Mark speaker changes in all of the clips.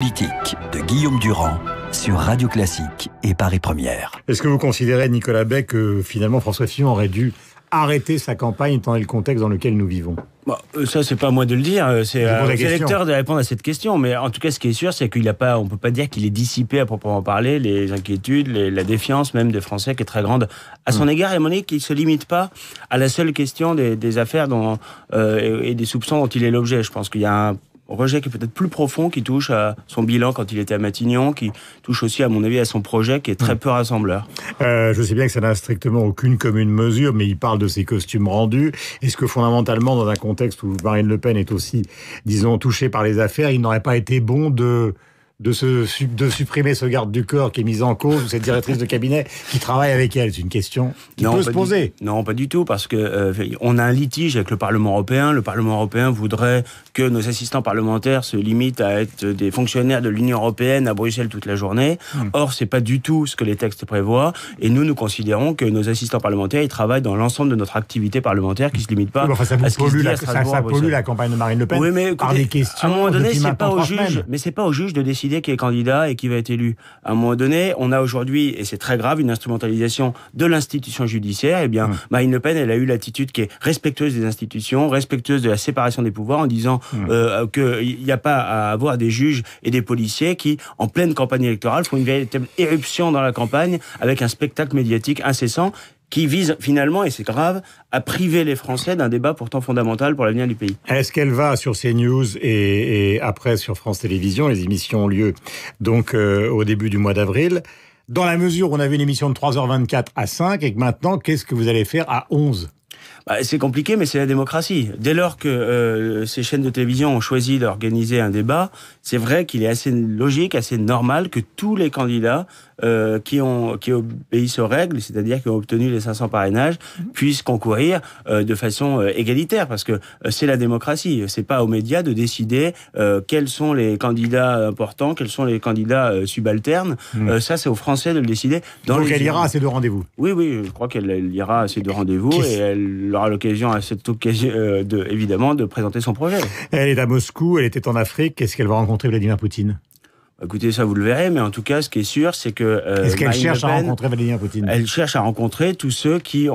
Speaker 1: Politique de Guillaume Durand sur Radio Classique et Paris Première.
Speaker 2: Est-ce que vous considérez, Nicolas Bay, que finalement François Fillon aurait dû arrêter sa campagne étant le contexte dans lequel nous vivons?
Speaker 3: Bon, ça, c'est pas à moi de le dire, c'est aux électeurs de répondre à cette question. Mais en tout cas, ce qui est sûr, c'est on peut pas dire qu'il ait dissipé à proprement parler les inquiétudes, la défiance même des Français qui est très grande à son égard. Et à mon avis, qu'il se limite pas à la seule question des affaires et des soupçons dont il est l'objet. Je pense qu'il y a un rejet qui est peut-être plus profond, qui touche à son bilan quand il était à Matignon, qui touche aussi, à mon avis, à son projet qui est très peu rassembleur.
Speaker 2: Je sais bien que ça n'a strictement aucune commune mesure, mais il parle de ses costumes rendus. Est-ce que fondamentalement, dans un contexte où Marine Le Pen est aussi, disons, touchée par les affaires, il n'aurait pas été bon de supprimer ce garde du corps qui est mis en cause, ou cette directrice de cabinet qui travaille avec elle? C'est une question qui peut se poser.
Speaker 3: Non, pas du tout, parce que on a un litige avec le Parlement européen. Le Parlement européen voudrait que nos assistants parlementaires se limitent à être des fonctionnaires de l'Union européenne à Bruxelles toute la journée. Or, c'est pas du tout ce que les textes prévoient. Et nous considérons que nos assistants parlementaires, ils travaillent dans l'ensemble de notre activité parlementaire, qui se limite pas à ce qui se dit à Strasbourg.
Speaker 2: Ça pollue la campagne de Marine Le Pen.
Speaker 3: Oui, mais écoutez,
Speaker 2: par des questions.
Speaker 3: À un moment donné,
Speaker 2: c'est pas
Speaker 3: au juge de décider qui est candidat et qui va être élu. À un moment donné, on a aujourd'hui, et c'est très grave, une instrumentalisation de l'institution judiciaire. Eh bien, Marine Le Pen, elle a eu l'attitude qui est respectueuse des institutions, respectueuse de la séparation des pouvoirs, en disant qu'il n'y a pas à avoir des juges et des policiers qui, en pleine campagne électorale, font une véritable éruption dans la campagne avec un spectacle médiatique incessant qui vise finalement, et c'est grave, à priver les Français d'un débat pourtant fondamental pour l'avenir du pays.
Speaker 2: Est-ce qu'elle va sur CNews et après sur France Télévisions? Les émissions ont lieu donc au début du mois d'avril. Dans la mesure où on avait une émission de 3h24 à 5 et que maintenant, qu'est-ce que vous allez faire à 11?
Speaker 3: C'est compliqué, mais c'est la démocratie. Dès lors que ces chaînes de télévision ont choisi d'organiser un débat, c'est vrai qu'il est assez logique, assez normal que tous les candidats qui obéissent aux règles, c'est-à-dire qui ont obtenu les 500 parrainages, puissent concourir de façon égalitaire, parce que c'est la démocratie. C'est pas aux médias de décider quels sont les candidats importants, quels sont les candidats subalternes. Ça, c'est aux Français de le décider.
Speaker 2: Donc elle ira à ces deux rendez-vous.
Speaker 3: Oui, je crois qu'elle ira à ces deux rendez-vous et elle aura l'occasion à cette occasion évidemment de présenter son projet.
Speaker 2: Elle est à Moscou, elle était en Afrique. Est-ce qu'elle va rencontrer Vladimir Poutine?
Speaker 3: Écoutez, ça vous le verrez, mais en tout cas, ce qui est sûr, c'est que
Speaker 2: est-ce qu'elle cherche à rencontrer Vladimir Poutine?
Speaker 3: Elle cherche à rencontrer tous ceux qui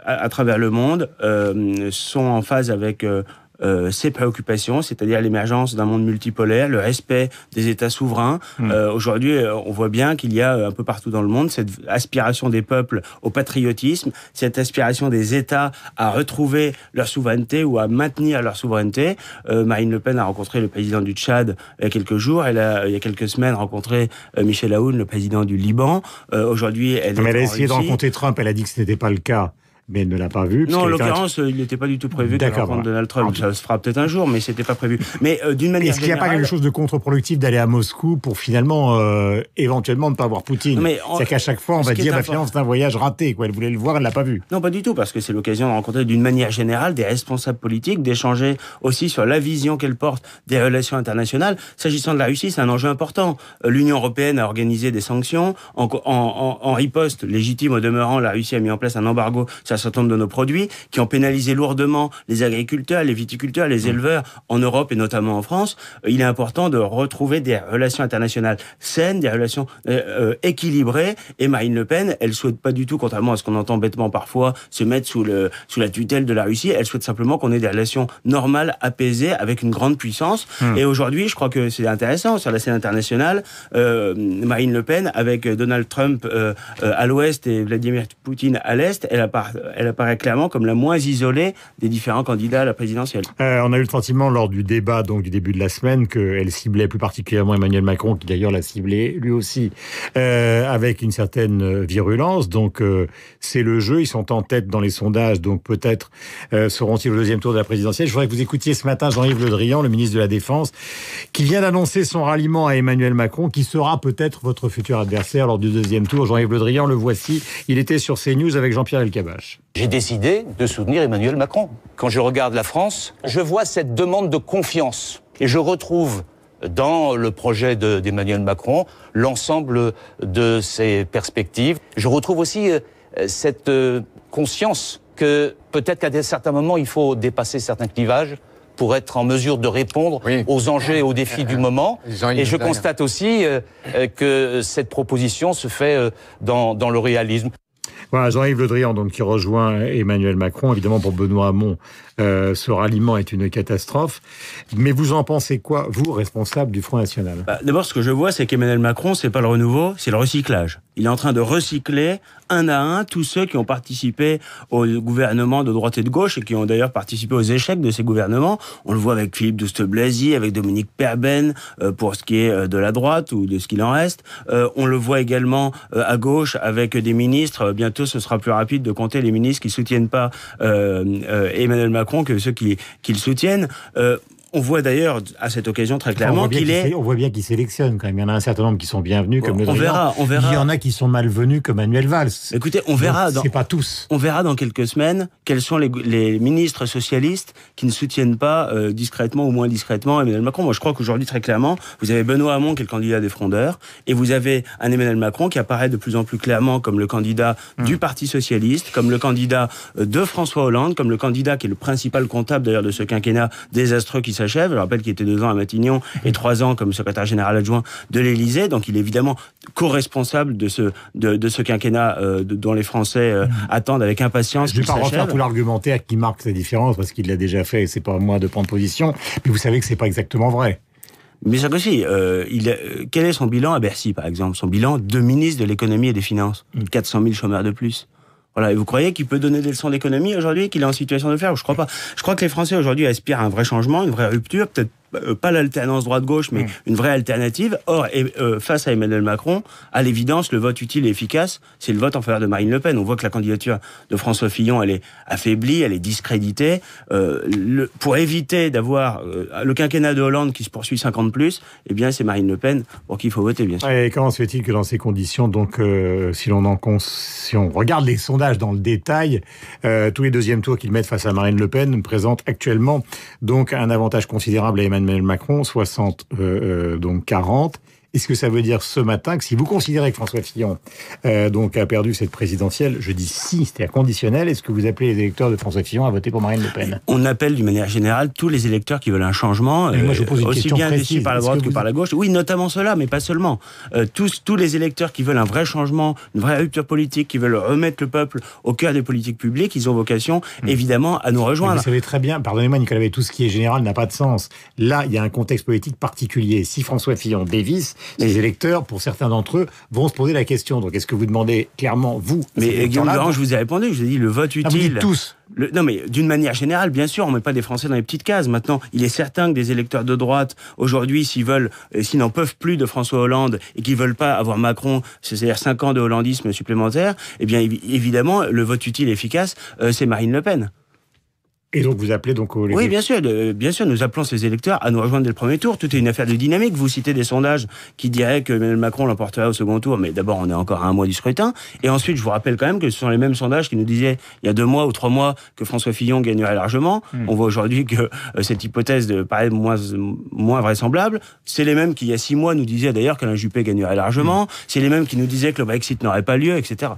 Speaker 3: à travers le monde, sont en phase avec ses préoccupations, c'est-à-dire l'émergence d'un monde multipolaire, le respect des États souverains. Aujourd'hui, on voit bien qu'il y a un peu partout dans le monde cette aspiration des peuples au patriotisme, cette aspiration des États à retrouver leur souveraineté ou à maintenir leur souveraineté. Marine Le Pen a rencontré le président du Tchad il y a quelques jours. Elle a, il y a quelques semaines, rencontré Michel Aoun, le président du Liban. Aujourd'hui, elle
Speaker 2: a essayé de rencontrer Trump. Elle a dit que ce n'était pas le cas. Mais elle ne l'a pas vu.
Speaker 3: Non, en l'occurrence, il n'était pas du tout prévu qu'elle rencontre Donald Trump. Ça se fera peut-être un jour, mais c'était pas prévu. Mais d'une manière
Speaker 2: Est-ce qu'il n'y a pas quelque chose de contre-productif d'aller à Moscou pour finalement, éventuellement, ne pas voir Poutine? C'est qu'à chaque fois, on va dire, finalement, c'est un voyage raté, quoi. Elle voulait le voir, elle l'a pas vu.
Speaker 3: Non, pas du tout, parce que c'est l'occasion de rencontrer d'une manière générale des responsables politiques, d'échanger aussi sur la vision qu'elle porte des relations internationales. S'agissant de la Russie, c'est un enjeu important. L'Union européenne a organisé des sanctions. En riposte légitime au demeurant, la Russie a mis en place un embargo sur un certain nombre de nos produits qui ont pénalisé lourdement les agriculteurs, les viticulteurs, les éleveurs en Europe et notamment en France. Il est important de retrouver des relations internationales saines, des relations équilibrées. Et Marine Le Pen, elle souhaite pas du tout, contrairement à ce qu'on entend bêtement parfois, se mettre sous la tutelle de la Russie. Elle souhaite simplement qu'on ait des relations normales, apaisées, avec une grande puissance. Et aujourd'hui, je crois que c'est intéressant sur la scène internationale. Marine Le Pen, avec Donald Trump à l'ouest et Vladimir Poutine à l'est, elle apparaît clairement comme la moins isolée des différents candidats à la présidentielle.
Speaker 2: On a eu le sentiment lors du débat donc du début de la semaine qu'elle ciblait plus particulièrement Emmanuel Macron, qui d'ailleurs l'a ciblé lui aussi avec une certaine virulence. Donc c'est le jeu, ils sont en tête dans les sondages, donc peut-être seront-ils au deuxième tour de la présidentielle. Je voudrais que vous écoutiez ce matin Jean-Yves Le Drian, le ministre de la Défense, qui vient d'annoncer son ralliement à Emmanuel Macron, qui sera peut-être votre futur adversaire lors du deuxième tour. Jean-Yves Le Drian, le voici, il était sur CNews avec Jean-Pierre Elkabbach.
Speaker 4: J'ai décidé de soutenir Emmanuel Macron. Quand je regarde la France, je vois cette demande de confiance. Et je retrouve dans le projet d'Emmanuel Macron l'ensemble de ses perspectives. Je retrouve aussi cette conscience que peut-être qu'à certains moments, il faut dépasser certains clivages pour être en mesure de répondre aux enjeux et aux défis du moment. Et je constate aussi que cette proposition se fait dans le réalisme.
Speaker 2: Voilà, Jean-Yves Le Drian, donc, qui rejoint Emmanuel Macron. Évidemment, pour Benoît Hamon, ce ralliement est une catastrophe. Mais vous en pensez quoi, vous, responsable du Front National ?
Speaker 3: D'abord, ce que je vois, c'est qu'Emmanuel Macron, c'est pas le renouveau, c'est le recyclage. Il est en train de recycler un à un tous ceux qui ont participé au gouvernement de droite et de gauche et qui ont d'ailleurs participé aux échecs de ces gouvernements. On le voit avec Philippe Douste-Blazy, avec Dominique Perben, pour ce qui est de la droite ou de ce qu'il en reste. On le voit également à gauche avec des ministres. Bientôt, ce sera plus rapide de compter les ministres qui soutiennent pas Emmanuel Macron que ceux qui le soutiennent. On voit d'ailleurs à cette occasion très clairement
Speaker 2: on voit bien qu'il sélectionne quand même. Il y en a un certain nombre qui sont bienvenus comme Le Drian.
Speaker 3: On verra.
Speaker 2: Il y en a qui sont malvenus comme Manuel Valls.
Speaker 3: Écoutez, on verra.
Speaker 2: C'est pas tous.
Speaker 3: On verra dans quelques semaines quels sont les ministres socialistes qui ne soutiennent pas discrètement ou moins discrètement Emmanuel Macron. Moi, je crois qu'aujourd'hui, très clairement, vous avez Benoît Hamon qui est le candidat des frondeurs et vous avez un Emmanuel Macron qui apparaît de plus en plus clairement comme le candidat du Parti socialiste, comme le candidat de François Hollande, comme le candidat qui est le principal comptable d'ailleurs de ce quinquennat désastreux qui s'achève. Je rappelle qu'il était 2 ans à Matignon et 3 ans comme secrétaire général adjoint de l'Élysée. Donc il est évidemment co-responsable de ce quinquennat dont les Français attendent avec impatience.
Speaker 2: Je ne vais pas refaire tout l'argumentaire qui marque ces différences parce qu'il l'a déjà fait et c'est pas à moi de prendre position. Mais vous savez que c'est pas exactement vrai.
Speaker 3: Mais ça aussi, quel est son bilan à Bercy, par exemple ? Son bilan de ministre de l'économie et des finances. 400 000 chômeurs de plus. Voilà, et vous croyez qu'il peut donner des leçons d'économie aujourd'hui, qu'il est en situation de le faire ? Je crois pas. Je crois que les Français aujourd'hui aspirent à un vrai changement, une vraie rupture, peut-être pas l'alternance droite-gauche, mais une vraie alternative. Or, face à Emmanuel Macron, à l'évidence, le vote utile et efficace, c'est le vote en faveur de Marine Le Pen. On voit que la candidature de François Fillon, elle est affaiblie, elle est discréditée. Pour éviter d'avoir le quinquennat de Hollande qui se poursuit 50 plus, eh bien, c'est Marine Le Pen pour qui il faut voter, bien sûr.
Speaker 2: Et comment se fait-il que dans ces conditions, donc, si on regarde les sondages dans le détail, tous les deuxièmes tours qu'ils mettent face à Marine Le Pen présentent actuellement donc un avantage considérable à Emmanuel Macron, 40. Est-ce que ça veut dire ce matin que si vous considérez que François Fillon donc a perdu cette présidentielle, je dis si, c'est-à-dire conditionnel, est-ce que vous appelez les électeurs de François Fillon à voter pour Marine Le Pen ?
Speaker 3: On appelle d'une manière générale tous les électeurs qui veulent un changement,
Speaker 2: moi, je pose une
Speaker 3: aussi bien
Speaker 2: précise.
Speaker 3: déçus par la droite que par la gauche. Oui, notamment ceux-là, mais pas seulement. Tous les électeurs qui veulent un vrai changement, une vraie rupture politique, qui veulent remettre le peuple au cœur des politiques publiques, ils ont vocation, évidemment, à nous rejoindre.
Speaker 2: Vous savez très bien, pardonnez-moi Nicolas, mais tout ce qui est général n'a pas de sens. Là, il y a un contexte politique particulier. Si François Fillon dévisse, les électeurs, pour certains d'entre eux, vont se poser la question. Donc, est-ce que vous demandez clairement, vous...
Speaker 3: Mais Guillaume Durand, je vous ai répondu, je vous ai dit le vote utile...
Speaker 2: Ah, vous dites tous.
Speaker 3: Non, mais d'une manière générale, bien sûr, on ne met pas des Français dans les petites cases. Maintenant, il est certain que des électeurs de droite, aujourd'hui, s'ils n'en peuvent plus de François Hollande et qu'ils ne veulent pas avoir Macron, c'est-à-dire 5 ans de hollandisme supplémentaire, eh bien, évidemment, le vote utile et efficace, c'est Marine Le Pen.
Speaker 2: Et donc vous appelez donc...
Speaker 3: Oui, bien sûr, nous appelons ces électeurs à nous rejoindre dès le premier tour. Tout est une affaire de dynamique. Vous citez des sondages qui diraient que Emmanuel Macron l'emporterait au second tour, mais d'abord on est encore à 1 mois du scrutin. Et ensuite, je vous rappelle quand même que ce sont les mêmes sondages qui nous disaient il y a 2 mois ou 3 mois que François Fillon gagnerait largement. On voit aujourd'hui que cette hypothèse paraît moins vraisemblable. C'est les mêmes qui, il y a 6 mois, nous disaient d'ailleurs qu'Alain Juppé gagnerait largement. C'est les mêmes qui nous disaient que le Brexit n'aurait pas lieu, etc.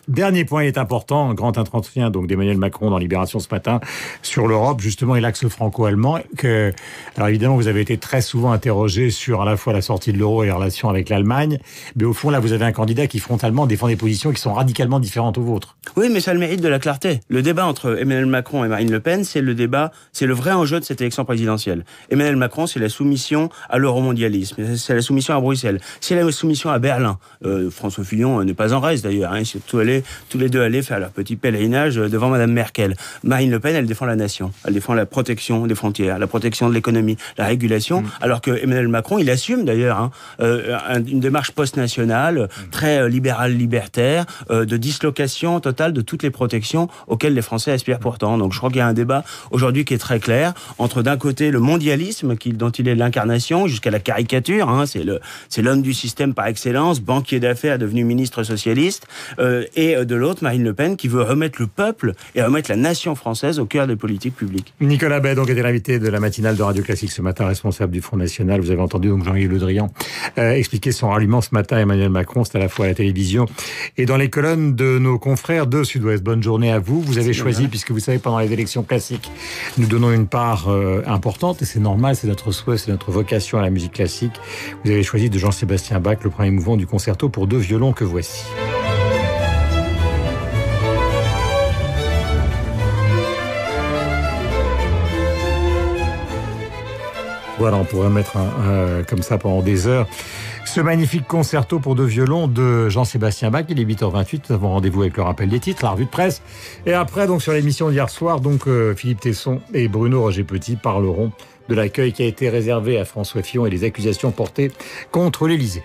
Speaker 2: Dernier point est important, un grand entretien donc d'Emmanuel Macron dans Libération ce matin sur l'Europe, justement, et l'axe franco-allemand. Alors évidemment, vous avez été très souvent interrogé sur à la fois la sortie de l'euro et les relations avec l'Allemagne, mais au fond, là, vous avez un candidat qui frontalement défend des positions qui sont radicalement différentes aux vôtres.
Speaker 3: Oui, mais ça a le mérite de la clarté. Le débat entre Emmanuel Macron et Marine Le Pen, c'est le vrai enjeu de cette élection présidentielle. Emmanuel Macron, c'est la soumission à l'euromondialisme, c'est la soumission à Bruxelles, c'est la soumission à Berlin. François Fillon n'est pas en reste d'ailleurs, hein, surtout tous les deux aller faire leur petit pèlerinage devant Madame Merkel. Marine Le Pen, elle défend la nation. Elle défend la protection des frontières, la protection de l'économie, la régulation. Alors que Emmanuel Macron, il assume d'ailleurs une démarche post-nationale, très libérale, libertaire, de dislocation totale de toutes les protections auxquelles les Français aspirent pourtant. Donc je crois qu'il y a un débat aujourd'hui qui est très clair entre d'un côté le mondialisme dont il est l'incarnation, jusqu'à la caricature, c'est l'homme du système par excellence, banquier d'affaires devenu ministre socialiste, et et de l'autre, Marine Le Pen, qui veut remettre le peuple et remettre la nation française au cœur des politiques publiques.
Speaker 2: Nicolas Bay, donc, était l'invité de la matinale de Radio Classique ce matin, responsable du Front National. Vous avez entendu donc Jean-Yves Le Drian expliquer son ralliement ce matin à Emmanuel Macron. C'est à la fois à la télévision et dans les colonnes de nos confrères de Sud-Ouest. Bonne journée à vous. Vous avez choisi, puisque vous savez, pendant les élections classiques, nous donnons une part importante, et c'est normal, c'est notre souhait, c'est notre vocation à la musique classique. Vous avez choisi de Jean-Sébastien Bach, le premier mouvement du concerto pour 2 violons que voici. Voilà, on pourrait mettre comme ça pendant des heures. Ce magnifique concerto pour 2 violons de Jean-Sébastien Bach. Il est 8h28. Nous avons rendez-vous avec le rappel des titres, la revue de presse. Et après, donc, sur l'émission d'hier soir, donc, Philippe Tesson et Bruno Roger-Petit parleront de l'accueil qui a été réservé à François Fillon et les accusations portées contre l'Élysée.